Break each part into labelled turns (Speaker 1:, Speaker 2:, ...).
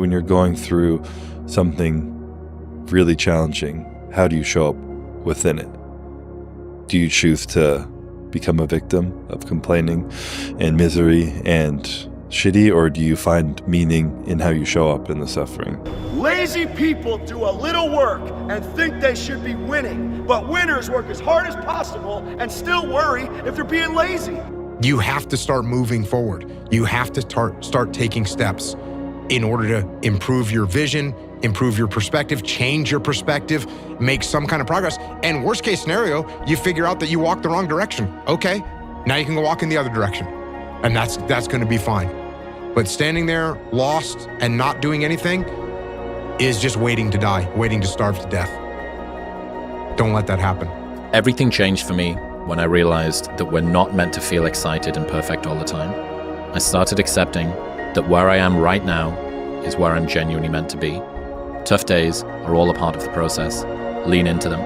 Speaker 1: When you're going through something really challenging, how do you show up within it? Do you choose to become a victim of complaining and misery and shitty, or do you find meaning in how you show up in the suffering?
Speaker 2: Lazy people do a little work and think they should be winning, but winners work as hard as possible and still worry if they're being lazy.
Speaker 3: You have to start moving forward. You have to start taking steps in order to improve your vision, improve your perspective, change your perspective, make some kind of progress. And worst case scenario, you figure out that you walked the wrong direction. Okay, now you can go walk in the other direction. And that's gonna be fine. But standing there lost and not doing anything is just waiting to die, waiting to starve to death. Don't let that happen.
Speaker 4: Everything changed for me when I realized that we're not meant to feel excited and perfect all the time. I started accepting that where I am right now is where I'm genuinely meant to be. Tough days are all a part of the process. Lean into them.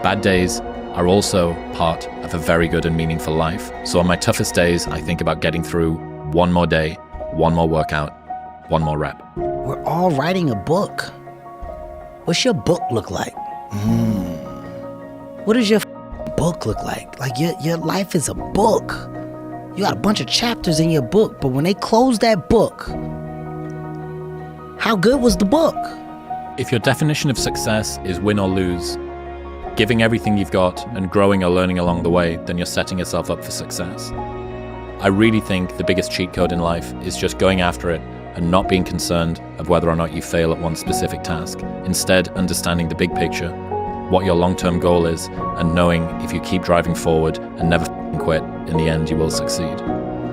Speaker 4: Bad days are also part of a very good and meaningful life. So on my toughest days, I think about getting through one more day, one more workout, one more rep.
Speaker 5: We're all writing a book. What's your book look like? What does your book look like? Like your life is a book. You got a bunch of chapters in your book, but when they close that book, how good was the book?
Speaker 4: If your definition of success is win or lose, giving everything you've got and growing or learning along the way, then you're setting yourself up for success. I really think the biggest cheat code in life is just going after it and not being concerned of whether or not you fail at one specific task. Instead, understanding the big picture, what your long-term goal is, and knowing if you keep driving forward and never quit, in the end you will succeed.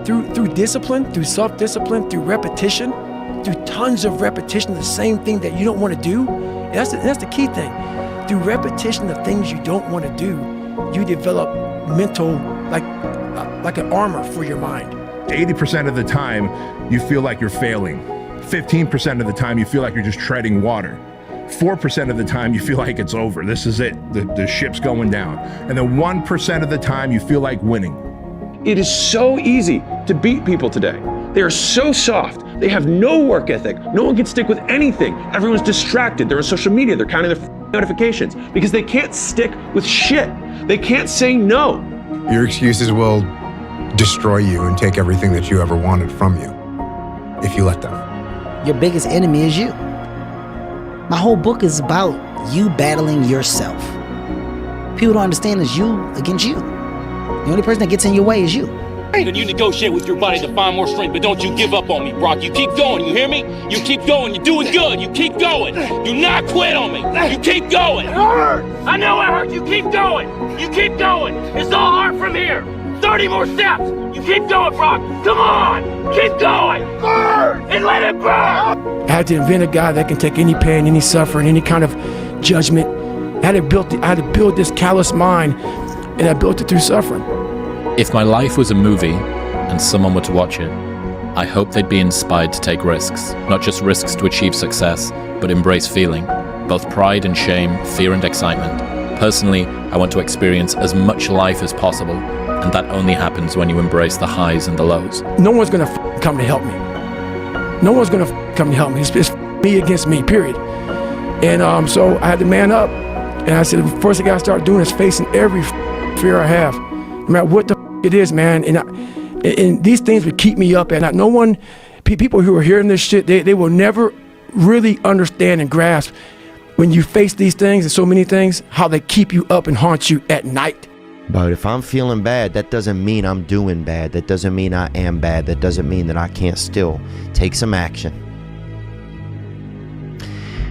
Speaker 6: Through discipline, through self-discipline, through repetition, through tons of repetition, the same thing that you don't want to do. And that's the key thing. Through repetition of things you don't want to do, you develop mental, like an armor for your mind.
Speaker 7: 80% of the time, you feel like you're failing. 15% of the time, you feel like you're just treading water. 4% of the time, you feel like it's over. This is it. The ship's going down. And then 1% of the time, you feel like winning.
Speaker 8: It is so easy to beat people today. They are so soft. They have no work ethic. No one can stick with anything. Everyone's distracted. They're on social media. They're counting their notifications because they can't stick with shit. They can't say no.
Speaker 3: Your excuses will destroy you and take everything that you ever wanted from you if you let them.
Speaker 5: Your biggest enemy is you. My whole book is about you battling yourself. People don't understand it's you against you. The only person that gets in your way is you.
Speaker 9: Then you negotiate with your body to find more strength, but don't you give up on me, Brock. You keep going, you hear me? You keep going, you're doing good, you keep going. Do not quit on me, you keep going. It hurt! I know it hurts, you keep going. You keep going, it's all hard from here. 30 more steps, you keep going, Brock. Come on, keep going. Burn, and let it burn.
Speaker 6: I had to invent a guy that can take any pain, any suffering, any kind of judgment. I had to build this callous mind, and I built it through suffering.
Speaker 4: If my life was a movie and someone were to watch it, I hope they'd be inspired to take risks, not just risks to achieve success, but embrace feeling, both pride and shame, fear and excitement. Personally, I want to experience as much life as possible, and that only happens when you embrace the highs and the lows.
Speaker 6: No one's gonna come to help me. No one's gonna come to help me. It's me against me, period. And so I had to man up, and I said, the first thing I gotta start doing is facing every fear I have, no matter what the it is, man. And these things would keep me up at night. No one, people who are hearing this shit, they will never really understand and grasp when you face these things and so many things, how they keep you up and haunt you at night.
Speaker 10: But if I'm feeling bad, that doesn't mean I'm doing bad. That doesn't mean I am bad. That doesn't mean that I can't still take some action.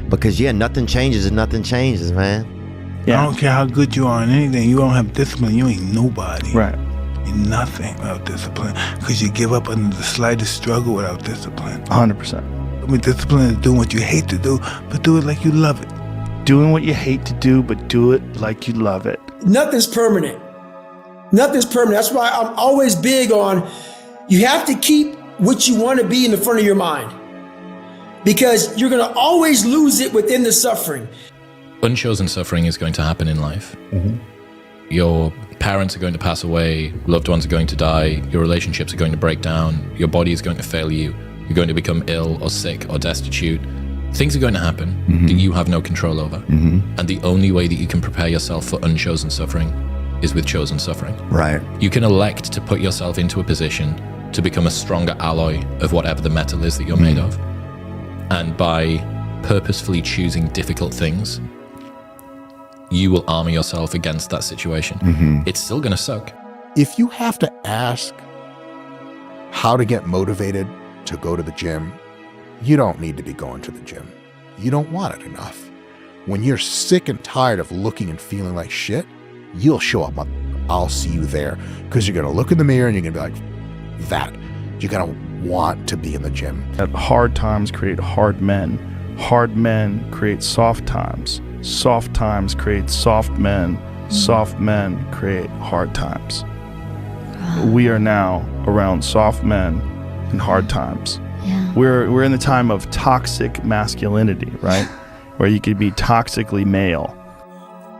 Speaker 10: Because yeah, nothing changes and nothing changes, man.
Speaker 11: Yeah. I don't care how good you are in anything. You don't have discipline, you ain't nobody.
Speaker 10: Right.
Speaker 11: You're nothing without discipline. Because you give up under the slightest struggle without discipline.
Speaker 12: 100%.
Speaker 11: I mean, discipline is doing what you hate to do, but do it like you love it.
Speaker 12: Doing what you hate to do, but do it like you love it.
Speaker 13: Nothing's permanent. Nothing's permanent. That's why I'm always big on, you have to keep what you want to be in the front of your mind. Because you're going to always lose it within the suffering.
Speaker 4: Unchosen suffering is going to happen in life. Your parents are going to pass away, loved ones are going to die, your relationships are going to break down, your body is going to fail you. You're going to become ill or sick or destitute. Things are going to happen that you have no control over. And the only way that you can prepare yourself for unchosen suffering is with chosen suffering.
Speaker 14: Right.
Speaker 4: You can elect to put yourself into a position to become a stronger alloy of whatever the metal is that you're made of. And by purposefully choosing difficult things, you will armor yourself against that situation. It's still going to suck.
Speaker 15: If you have to ask how to get motivated to go to the gym, you don't need to be going to the gym. You don't want it enough. When you're sick and tired of looking and feeling like shit, you'll show up. I'll see you there, because you're going to look in the mirror and you're going to be like, that. You're going to want to be in the gym.
Speaker 12: Hard times create hard men. Hard men create soft times. Soft times create soft men. Soft men create hard times. We are now around soft men and hard times. We're in the time of toxic masculinity, right? Where you could be toxically male.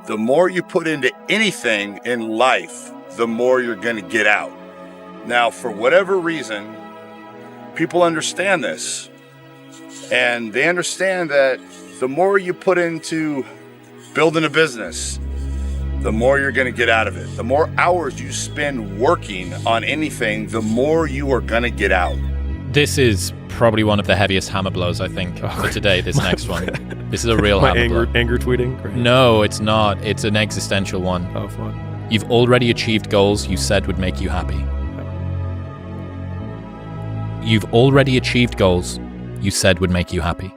Speaker 16: The more you put into anything in life, the more you're going to get out. Now, for whatever reason, people understand this. And they understand that the more you put into building a business, the more you're going to get out of it. The more hours you spend working on anything, the more you are going to get out.
Speaker 4: This is probably one of the heaviest hammer blows, I think, for today, this next one. This is a real hammer blow.
Speaker 17: Anger tweeting? Great.
Speaker 4: No, it's not. It's an existential one.
Speaker 17: Oh, fun.
Speaker 4: You've already achieved goals you said would make you happy. You've already achieved goals you said would make you happy.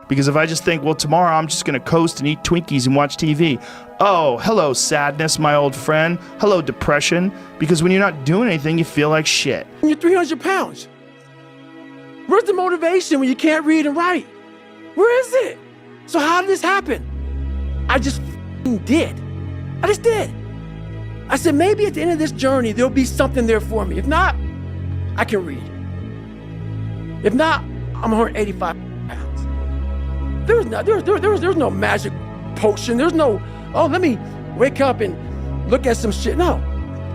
Speaker 12: Because if I just think, well, tomorrow I'm just going to coast and eat Twinkies and watch TV. Oh, hello, sadness, my old friend. Hello, depression. Because when you're not doing anything, you feel like shit.
Speaker 6: You're 300 pounds. Where's the motivation when you can't read and write? Where is it? So how did this happen? I just did. I just did. I said, maybe at the end of this journey, there'll be something there for me. If not, I can read. If not, I'm 185 pounds. There's no magic potion. There's no, oh, let me wake up and look at some shit. No,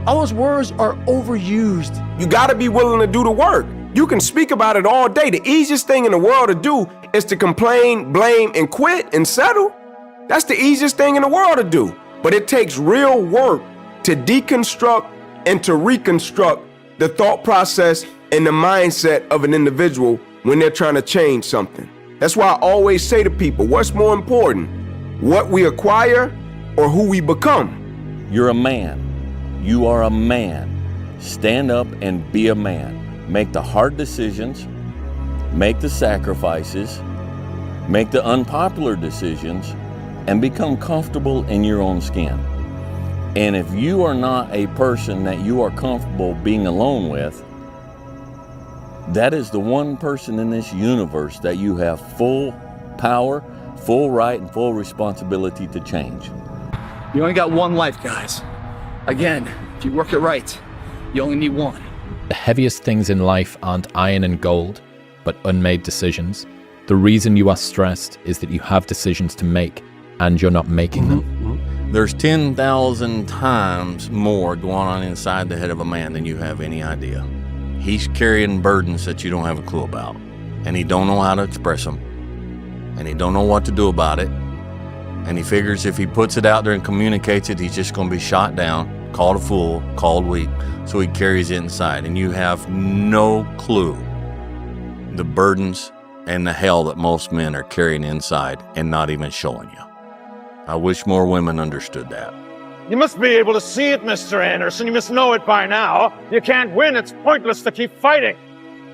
Speaker 6: all those words are overused.
Speaker 18: You gotta be willing to do the work. You can speak about it all day. The easiest thing in the world to do is to complain, blame, and quit and settle. That's the easiest thing in the world to do. But it takes real work to deconstruct and to reconstruct the thought process and the mindset of an individual when they're trying to change something. That's why I always say to people, what's more important, what we acquire or who we become?
Speaker 19: You're a man. You are a man. Stand up and be a man. Make the hard decisions, make the sacrifices, make the unpopular decisions, and become comfortable in your own skin. And if you are not a person that you are comfortable being alone with, that is the one person in this universe that you have full power, full right, and full responsibility to change.
Speaker 20: You only got one life, guys. Again, if you work it right, you only need one.
Speaker 4: The heaviest things in life aren't iron and gold, but unmade decisions. The reason you are stressed is that you have decisions to make, and you're not making them.
Speaker 19: There's 10,000 times more going on inside the head of a man than you have any idea. He's carrying burdens that you don't have a clue about, and he don't know how to express them, and he don't know what to do about it, and he figures if he puts it out there and communicates it, he's just going to be shot down, called a fool, called weak, so he carries it inside, and you have no clue the burdens and the hell that most men are carrying inside and not even showing you. I wish more women understood that.
Speaker 21: You must be able to see it, Mr. Anderson. You must know it by now. You can't win. It's pointless to keep fighting.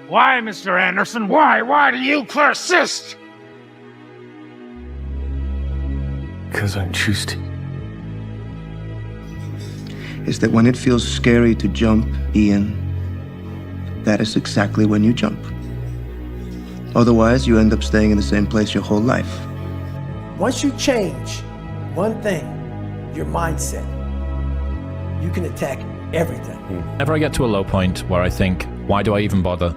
Speaker 21: Why, Mr. Anderson? Why? Why do you persist?
Speaker 11: Because I choose to.
Speaker 22: Is that when it feels scary to jump, Ian, that is exactly when you jump. Otherwise, you end up staying in the same place your whole life.
Speaker 13: Once you change one thing, your mindset, you can attack everything.
Speaker 4: Whenever I get to a low point where I think, why do I even bother?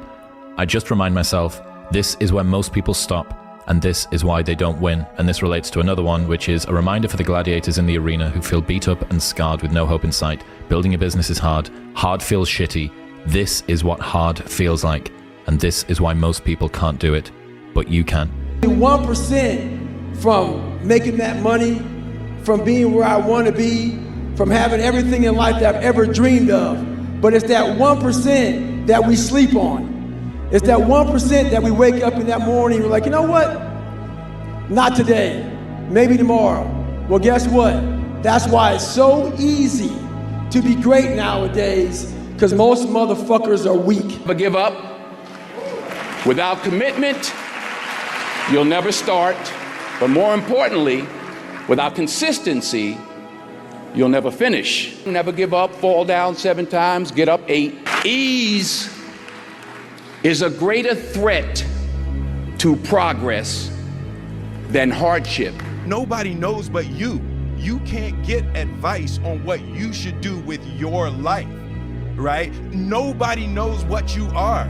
Speaker 4: I just remind myself, this is where most people stop, and this is why they don't win. And this relates to another one, which is a reminder for the gladiators in the arena who feel beat up and scarred with no hope in sight. Building a business is hard. Hard feels shitty. This is what hard feels like. And this is why most people can't do it, but you can.
Speaker 13: 1% from making that money, from being where I want to be, from having everything in life that I've ever dreamed of. But it's that 1% that we sleep on. It's that 1% that we wake up in that morning and we're like, you know what? Not today, maybe tomorrow. Well, guess what? That's why it's so easy to be great nowadays, because most motherfuckers are weak.
Speaker 8: But give up. Without commitment, you'll never start. But more importantly, without consistency, you'll never finish. Never give up, fall down 7 times, get up 8. Ease is a greater threat to progress than hardship.
Speaker 14: Nobody knows but you. You can't get advice on what you should do with your life, right? Nobody knows what you are.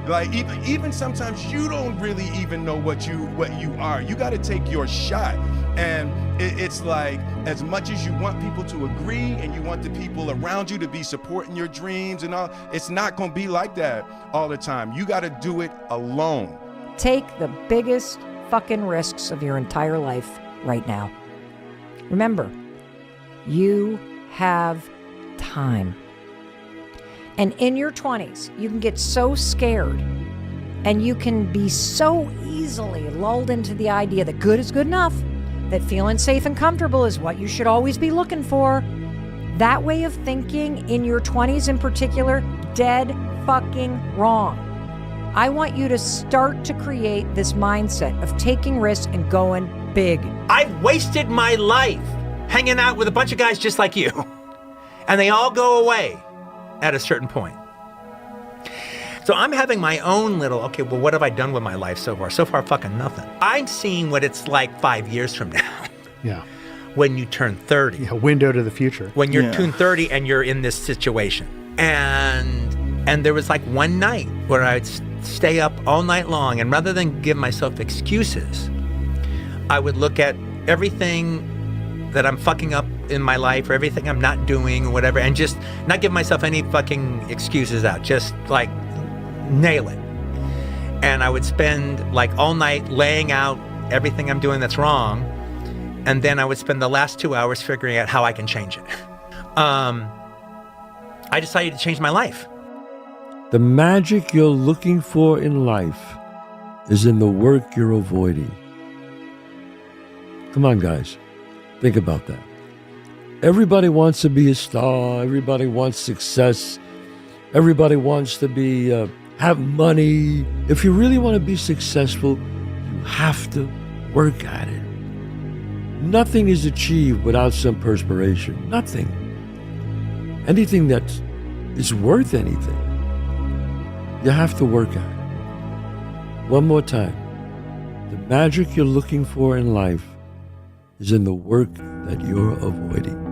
Speaker 14: Like even sometimes you don't really even know what you are. You got to take your shot. And it's like, as much as you want people to agree and you want the people around you to be supporting your dreams and all, it's not going to be like that all the time. You got to do it alone.
Speaker 17: Take the biggest fucking risks of your entire life right now. Remember, you have time. And in your 20s, you can get so scared and you can be so easily lulled into the idea that good is good enough, that feeling safe and comfortable is what you should always be looking for. That way of thinking in your 20s in particular, dead fucking wrong. I want you to start to create this mindset of taking risks and going big.
Speaker 23: I've wasted my life hanging out with a bunch of guys just like you, and they all go away at a certain point. So I'm having my own little, okay, well, what have I done with my life so far? So far, fucking nothing. I'm seeing what it's like 5 years from now.
Speaker 24: Yeah.
Speaker 23: When you turn 30.
Speaker 24: A window to the future.
Speaker 23: When you're turn 30 and you're in this situation. And there was like one night where I'd stay up all night long, and rather than give myself excuses, I would look at everything that I'm fucking up in my life, or everything I'm not doing, or whatever, and just not give myself any fucking excuses out. Just like nail it. And I would spend like all night laying out everything I'm doing that's wrong, and then I would spend the last 2 hours figuring out how I can change it. I decided to change my life.
Speaker 25: The magic you're looking for in life is in the work you're avoiding. Come on, guys. Think about that. Everybody wants to be a star. Everybody wants success. Everybody wants to be have money. If you really want to be successful, you have to work at it. Nothing is achieved without some perspiration. Nothing. Anything that is worth anything, you have to work at it. One more time. The magic you're looking for in life is in the work that you're avoiding.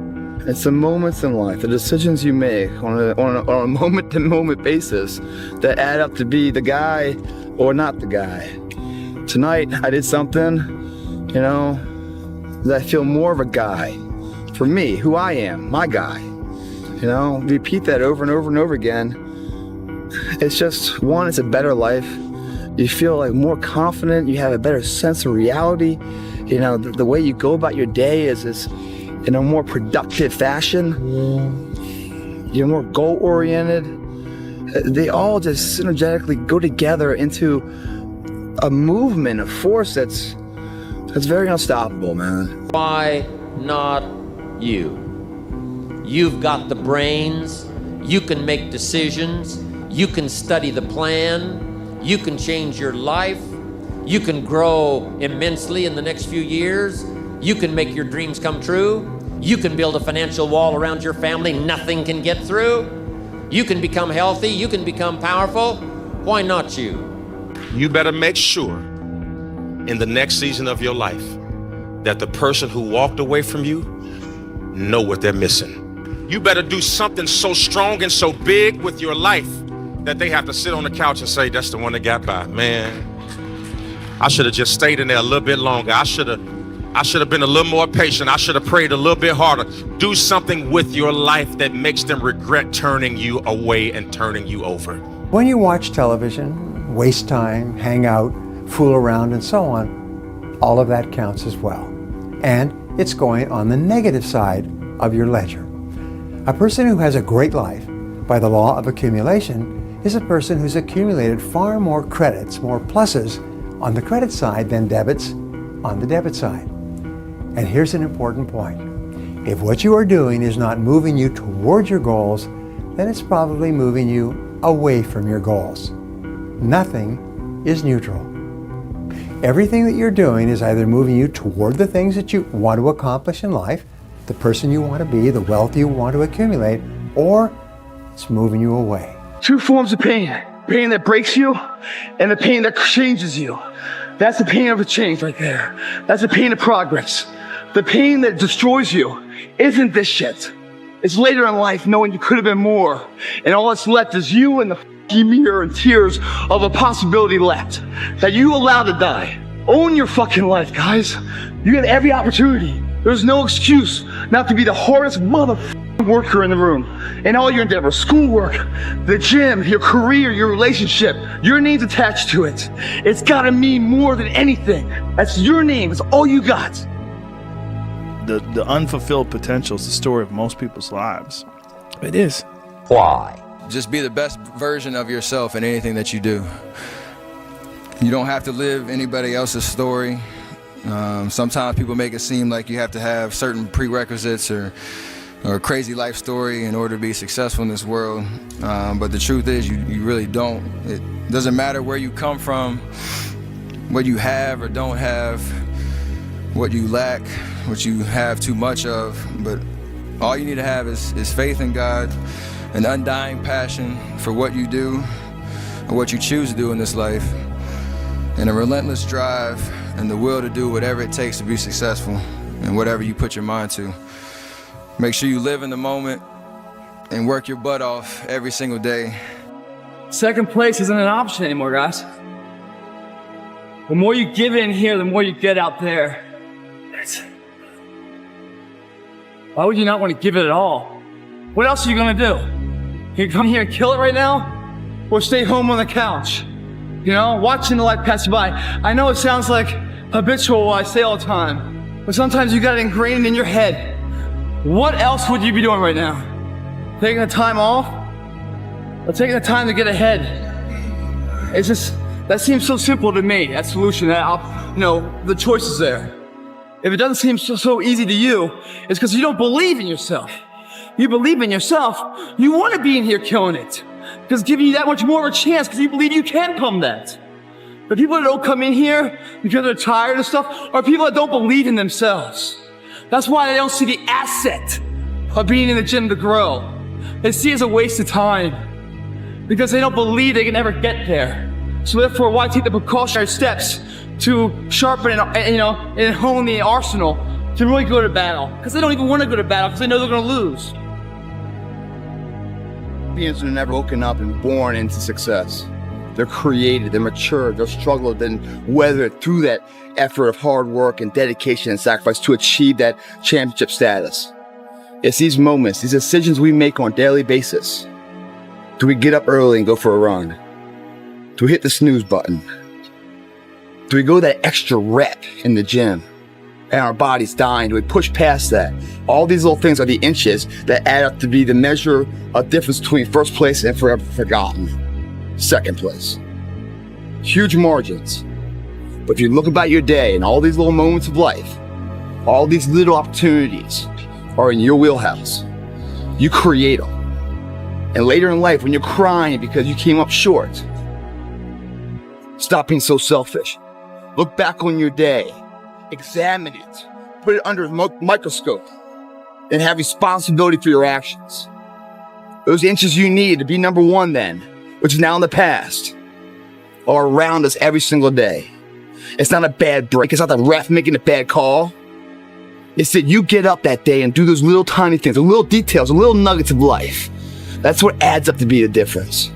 Speaker 26: It's the moments in life, the decisions you make on a moment-to-moment basis that add up to be the guy or not the guy. Tonight, I did something, that I feel more of a guy. For me, who I am, my guy. Repeat that over and over and over again. It's just, one, it's a better life. You feel like more confident, you have a better sense of reality. The way you go about your day is in a more productive fashion. You're more goal-oriented. They all just synergetically go together into a movement, a force that's very unstoppable, man.
Speaker 27: Why not you? You've got the brains, you can make decisions, you can study the plan, you can change your life, you can grow immensely in the next few years, you can make your dreams come true, you can build a financial wall around your family nothing can get through, you can become healthy, you can become powerful. Why not you?
Speaker 28: You better make sure in the next season of your life that the person who walked away from you know what they're missing. You better do something so strong and so big with your life that they have to sit on the couch and say, that's the one that got by. Man, I should have just stayed in there a little bit longer. I should have been a little more patient. I should have prayed a little bit harder. Do something with your life that makes them regret turning you away and turning you over.
Speaker 29: When you watch television,
Speaker 1: waste time, hang out, fool around, and so on, all of that counts as well. And it's going on the negative side of your ledger. A person who has a great life by the law of accumulation is a person who's accumulated far more credits, more pluses on the credit side than debits on the debit side. And here's an important point. If what you are doing is not moving you toward your goals, then it's probably moving you away from your goals. Nothing is neutral. Everything that you're doing is either moving you toward the things that you want to accomplish in life, the person you want to be, the wealth you want to accumulate, or it's moving you away.
Speaker 2: Two forms of pain. Pain that breaks you and the pain that changes you. That's the pain of a change right there. That's the pain of progress. The pain that destroys you isn't this shit. It's later in life knowing you could have been more. And all that's left is you and the mirror and tears of a possibility left that you allowed to die. Own your fucking life, guys. You have every opportunity. There's no excuse not to be the hardest motherfucking worker in the room. In all your endeavors, schoolwork, the gym, your career, your relationship, your name's attached to it. It's gotta mean more than anything. That's your name, it's all you got.
Speaker 12: The unfulfilled potential is the story of most people's lives.
Speaker 6: It is.
Speaker 27: Why?
Speaker 3: Just be the best version of yourself in anything that you do. You don't have to live anybody else's story. Sometimes people make it seem like you have to have certain prerequisites or a crazy life story in order to be successful in this world. But the truth is you really don't. It doesn't matter where you come from, what you have or don't have, what you lack, what you have too much of, but all you need to have is faith in God, an undying passion for what you do or what you choose to do in this life, and a relentless drive and the will to do whatever it takes to be successful and whatever you put your mind to. Make sure you live in the moment and work your butt off every single day.
Speaker 2: Second place isn't an option anymore, guys. The more you give in here, the more you get out there. Why would you not want to give it at all? What else are you gonna do? You come here and kill it right now? Or stay home on the couch? You know, watching the life pass you by. I know it sounds like habitual what I say all the time, but sometimes you got it ingrained in your head. What else would you be doing right now? Taking the time off? Or taking the time to get ahead? It's just, that seems so simple to me, that solution, the choice is there. If it doesn't seem so easy to you, it's because you don't believe in yourself. You believe in yourself, you want to be in here killing it. Because giving you that much more of a chance because you believe you can become that. The people that don't come in here because they're tired of stuff are people that don't believe in themselves. That's why they don't see the asset of being in the gym to grow. They see it as a waste of time because they don't believe they can ever get there. So therefore, why take the precautionary steps to sharpen and hone the arsenal to really go to battle? Because they don't even want to go to battle because they know they're going to lose.
Speaker 26: Champions are never woken up and born into success. They're created, they're mature, they're struggled and weathered through that effort of hard work and dedication and sacrifice to achieve that championship status. It's these moments, these decisions we make on a daily basis. Do we get up early and go for a run? Do we hit the snooze button? Do we go that extra rep in the gym and our body's dying? Do we push past that? All these little things are the inches that add up to be the measure of difference between first place and forever forgotten second place. Huge margins. But if you look about your day and all these little moments of life, all these little opportunities are in your wheelhouse. You create them. And later in life, when you're crying because you came up short, stop being so selfish. Look back on your day, examine it, put it under a microscope, and have responsibility for your actions. Those inches you need to be number one then, which is now in the past, are around us every single day. It's not a bad break. It's not the ref making a bad call. It's that you get up that day and do those little tiny things, the little details, the little nuggets of life. That's what adds up to be the difference.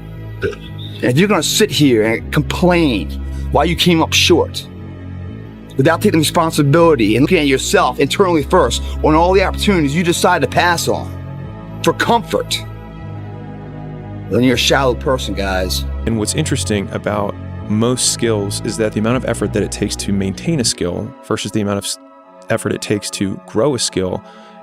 Speaker 26: And if you're gonna sit here and complain why you came up short, without taking responsibility and looking at yourself internally first on all the opportunities you decide to pass on for comfort, then you're a shallow person, guys.
Speaker 5: And what's interesting about most skills is that the amount of effort that it takes to maintain a skill versus the amount of effort it takes to grow a skill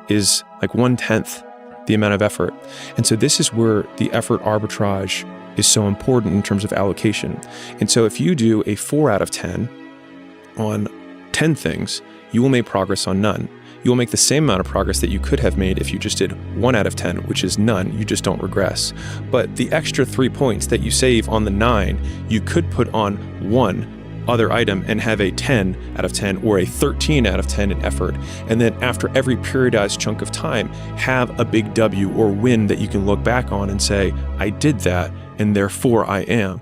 Speaker 5: is like 1/10 the amount of effort. And so this is where the effort arbitrage is so important in terms of allocation. And so if you do a 4 out of 10 on 10 things, you will make progress on none. You will make the same amount of progress that you could have made if you just did 1 out of 10, which is none. You just don't regress. But the extra 3 points that you save on the 9, you could put on one other item and have a 10 out of 10 or a 13 out of 10 in effort. And then after every periodized chunk of time, have a big W or win that you can look back on and say, I did that, and therefore I am.